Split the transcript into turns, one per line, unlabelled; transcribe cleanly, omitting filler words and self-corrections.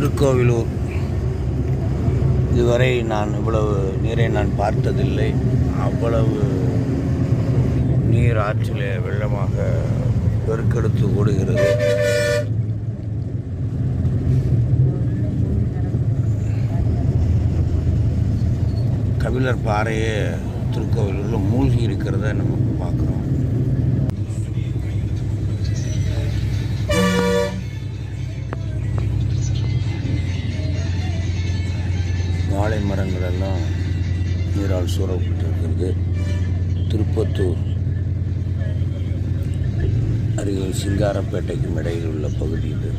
திருக்கோவிலூர். இதுவரை நான் இவ்வளவு நீரை நான் பார்த்ததில்லை. அவ்வளவு நீர் ஆற்றிலே வெள்ளமாக பெருக்கெடுத்து ஓடுகிறது. கபிலர் பாறையே திருக்கோவிலூரில் மூழ்கி இருக்கிறத நம்ம பார்க்குறோம். வாழை மரங்கள் எல்லாம் நீரால் சூழப்பட்டிருக்கிறது. திருப்பத்தூர் அருகில் சிங்காரப்பேட்டைக்கும் இடையில் உள்ள பகுதி இது.